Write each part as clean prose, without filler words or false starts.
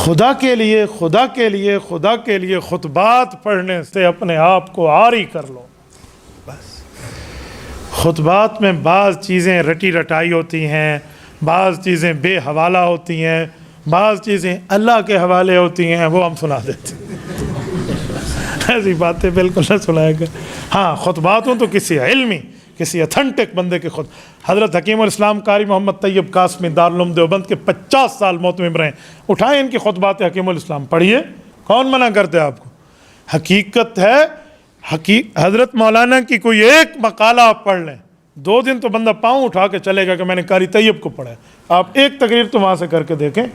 خدا کے لیے خطبات پڑھنے سے اپنے آپ کو عاری کر لو بس۔ خطبات میں بعض چیزیں رٹی رٹائی ہوتی ہیں، بعض چیزیں بے حوالہ ہوتی ہیں، بعض چیزیں اللہ کے حوالے ہوتی ہیں، وہ ہم سنا دیتے ہیں۔ ایسی باتیں بالکل نہ سنائے گا۔ ہاں خطبات ہوں تو کسی علمی، کسی اتھنٹک بندے کے خود۔ حضرت حکیم الاسلام قاری محمد طیب قاسمی دارالعلوم دیوبند کے 50 سال محتمم رہے، اٹھائیں ان کی خطبات حکیم الاسلام پڑھیے، کون منع کرتے آپ کو؟ حقیقت ہے، حضرت مولانا کی کوئی ایک مقالہ آپ پڑھ لیں، 2 دن تو بندہ پاؤں اٹھا کے چلے گا کہ میں نے قاری طیب کو پڑھا ہے۔ آپ ایک تقریر تو وہاں سے کر کے دیکھیں،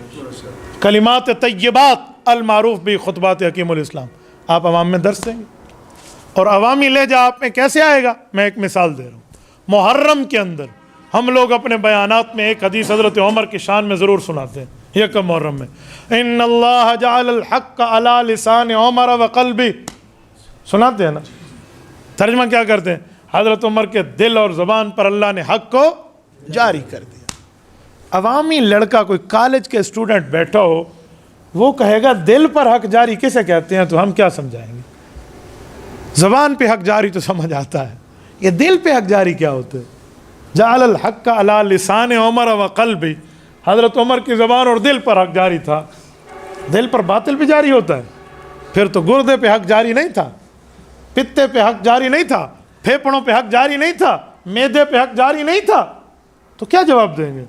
کلمات طیبات المعروف بھی خطبات حکیم الاسلام، آپ عوام میں درس دیں گے۔ اور عوامی لہجہ آپ میں کیسے آئے گا؟ میں ایک مثال دے رہا ہوں۔ محرم کے اندر ہم لوگ اپنے بیانات میں ایک حدیث حضرت عمر کی شان میں ضرور سناتے ہیں، یکم محرم میں، ان اللہ جعل الحق علی لسان عمر وقلبی، سناتے ہیں نا؟ ترجمہ کیا کرتے ہیں؟ حضرت عمر کے دل اور زبان پر اللہ نے حق کو جاری کر دیا۔ عوامی لڑکا کوئی کالج کے اسٹوڈنٹ بیٹھا ہو، وہ کہے گا دل پر حق جاری کسے کہتے ہیں، تو ہم کیا سمجھائیں گے؟ زبان پہ حق جاری تو سمجھ آتا ہے، یہ دل پہ حق جاری کیا ہوتا ہے؟ جعل الحق علی لسان عمر وقلبی، حضرت عمر کی زبان اور دل پر حق جاری تھا۔ دل پر باطل بھی جاری ہوتا ہے، پھر تو گردے پہ حق جاری نہیں تھا، پتے پہ حق جاری نہیں تھا، پھیپڑوں پہ حق جاری نہیں تھا، معدے پہ حق جاری نہیں تھا، تو کیا جواب دیں گے؟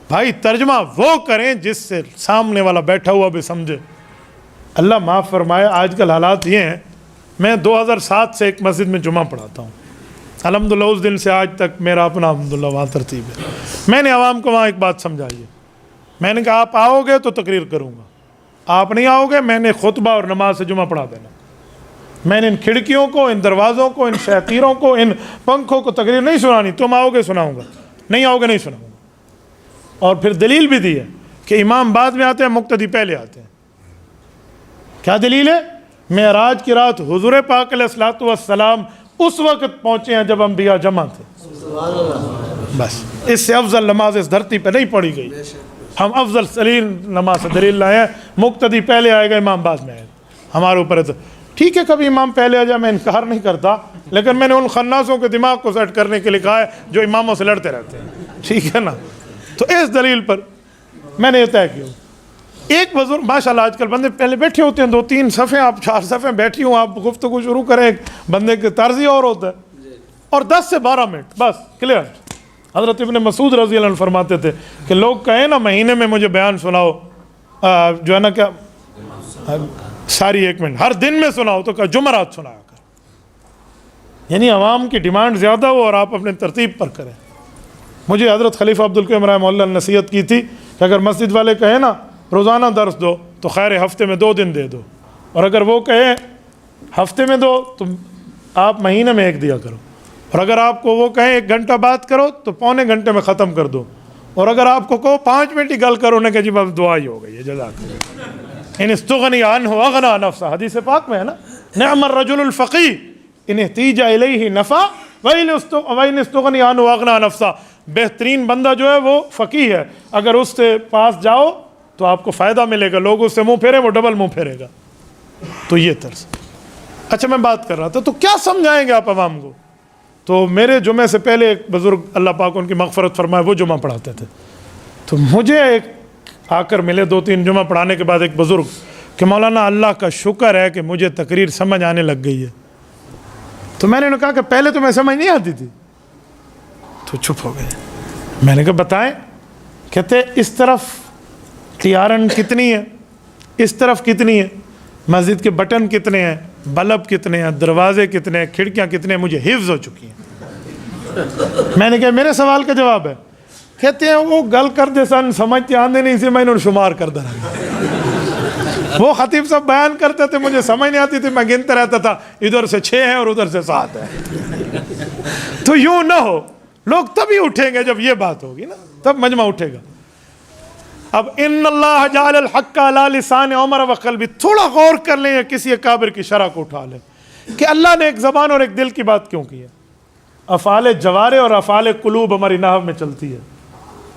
بھائی ترجمہ وہ کریں جس سے سامنے والا بیٹھا ہوا بھی سمجھے۔ اللہ معاف فرمائے، آج کل حالات یہ ہیں، میں 2007 سے ایک مسجد میں جمعہ پڑھاتا ہوں، الحمدللہ اس دن سے آج تک میرا اپنا الحمدللہ وہاں ترتیب ہے۔ میں نے عوام کو وہاں ایک بات سمجھائی ہے، میں نے کہا آپ آؤ گے تو تقریر کروں گا، آپ نہیں آؤ گے میں نے خطبہ اور نماز سے جمعہ پڑھا دینا۔ میں نے ان کھڑکیوں کو، ان دروازوں کو، ان شیطیروں کو، ان پنکھوں کو تقریر نہیں سنانی، تم آؤ گے سناؤں گا، نہیں آؤ گے نہیں سناؤں گا۔ اور پھر دلیل بھی دی ہے کہ امام بعد میں آتے ہیں، مقتدی پہلے آتے ہیں۔ کیا دلیل ہے؟ معراج کی رات حضور پاک علیہ الصلوۃ والسلام اس وقت پہنچے ہیں جب انبیاء جمع تھے، بس اس سے افضل نماز اس دھرتی پہ نہیں پڑھی گئی۔ ہم افضل سلیم نماز سے دلیل لائے ہیں، مقتدی پہلے آئے گا، امام بعد میں آئے گا، ہمارے اوپر ہے تو ٹھیک ہے، کبھی امام پہلے آ جائے میں انکار نہیں کرتا، لیکن میں نے ان خناسوں کے دماغ کو سیٹ کرنے کے لیے کہا ہے جو اماموں سے لڑتے رہتے ہیں، ٹھیک ہے نا؟ تو اس دلیل پر میں نے یہ طے کیا۔ ایک بزرگ ماشاءاللہ آج کل بندے پہلے بیٹھے ہوتے ہیں 2-3 صفحے، آپ 4 صفحے بیٹھی ہوں، آپ گفتگو شروع کریں، ایک بندے کے طرز ہی اور ہوتا ہے، اور 10 سے 12 منٹ بس کلیئر۔ حضرت ابن مسعود رضی اللہ عنہ فرماتے تھے کہ لوگ کہیں نا مہینے میں مجھے بیان سناؤ، جو ہے نا کیا ساری 1 منٹ، ہر دن میں سناؤ، تو کہا جمعرات سنایا کر، یعنی عوام کی ڈیمانڈ زیادہ ہو اور آپ اپنے ترتیب پر کریں۔ مجھے حضرت خلیفہ عبدالقیوم رحمہ اللہ نے نصیحت کی تھی کہ اگر مسجد والے کہیں نا روزانہ درس دو تو خیر ہفتے میں 2 دن دے دو، اور اگر وہ کہیں ہفتے میں دو تو آپ مہینے میں 1 دیا کرو، اور اگر آپ کو وہ کہیں 1 گھنٹہ بات کرو تو پونے گھنٹے میں ختم کر دو، اور اگر آپ کو کہو 5 منٹ ہی گل کرو نے کہ جی بس دعا ہی ہو گئی ہے، جزاک اللہ۔ ان استغنی عنہ اغنی نفسہ، حدیث پاک میں ہے نا، نعم الرجل الفقی ان احتیج الیہ نفع وان استغنی عنہ اغنی نفسہ، بہترین بندہ جو ہے وہ فقیہ ہے، اگر اس سے پاس جاؤ تو آپ کو فائدہ ملے گا، لوگ اس سے منہ پھیرے وہ ڈبل منہ پھیرے گا۔ تو یہ طرز۔ اچھا میں بات کر رہا تھا تو کیا سمجھائیں گے آپ عوام کو؟ تو میرے جمعے سے پہلے ایک بزرگ اللہ پاک ان کی مغفرت فرمائے وہ جمعہ پڑھاتے تھے، تو مجھے ایک آ کر ملے 2-3 جمعہ پڑھانے کے بعد ایک بزرگ کہ مولانا اللہ کا شکر ہے کہ مجھے تقریر سمجھ آنے لگ گئی ہے۔ تو میں نے انہیں کہا کہ پہلے تو میں سمجھ نہیں آتی تھی، تو چپ ہو گئے۔ میں نے کہا بتائیں، کہتے اس طرف تیارن کتنی ہے، اس طرف کتنی ہے، مسجد کے بٹن کتنے ہیں، بلب کتنے ہیں، دروازے کتنے ہیں، کھڑکیاں کتنے ہیں، مجھے حفظ ہو چکی ہیں۔ میں نے کہا میرے سوال کا جواب ہے؟ کہتے ہیں وہ گل کر دے سن سمجھتے آندے نہیں سے میں انہوں نے شمار کر دے رہا، وہ خطیب صاحب بیان کرتے تھے مجھے سمجھ نہیں آتی تھی، میں گنتا رہتا تھا ادھر سے 6 ہیں اور ادھر سے 7 ہیں۔ تو یوں نہ ہو، لوگ تبھی اٹھیں گے جب یہ بات ہوگی نا، تب مجمع اٹھے گا۔ اب ان اللہ جعل الحق علی لسان عمر وقلبی، تھوڑا غور کر لیں یا کسی اکابر کی شرح کو اٹھا لیں کہ اللہ نے ایک زبان اور ایک دل کی بات کیوں کی ہے۔ افعال جوارح اور افعال قلوب ہماری نحو میں چلتی ہے،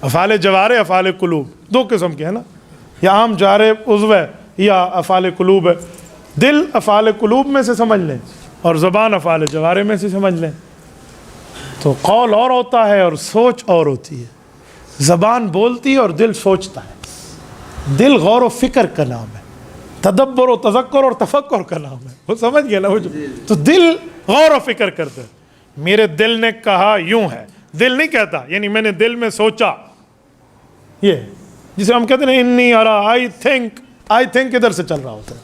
افعال جوارح افعال قلوب 2 قسم کے ہیں نا، یا عام جارے عضو ہے یا افعال قلوب ہے. دل افعال قلوب میں سے سمجھ لیں اور زبان افعال جوارح میں سے سمجھ لیں تو قول اور ہوتا ہے اور سوچ اور ہوتی ہے. زبان بولتی ہے اور دل سوچتا ہے. دل غور و فکر کا نام ہے, تدبر و تذکر اور تفکر کا نام ہے. وہ سمجھ گیا نا وہ تو دل غور و فکر کرتا ہے. میرے دل نے کہا یوں ہے, دل نہیں کہتا, یعنی میں نے دل میں سوچا. یہ جسے ہم کہتے ہیں انی ارا, آئی تھنک ادھر سے چل رہا ہوتا ہے.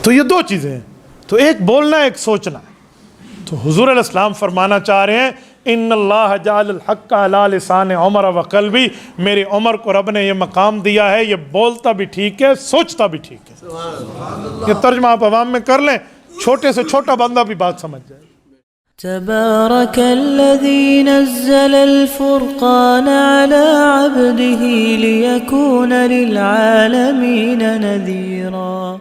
تو یہ دو چیزیں ہیں, تو ایک بولنا ایک سوچنا. تو حضور علیہ السلام فرمانا چاہ رہے ہیں ان اللہ جعل الحق علی لسان عمر و قلبی, میرے عمر کو رب نے یہ مقام دیا ہے, یہ بولتا بھی ٹھیک ہے, سوچتا بھی ٹھیک ہے. یہ ترجمہ آپ عوام میں کر لیں, چھوٹے سے چھوٹا بندہ بھی بات سمجھ جائے. تبارك الذي نزل الفرقان على عبده ليكون للعالمين نذيرا.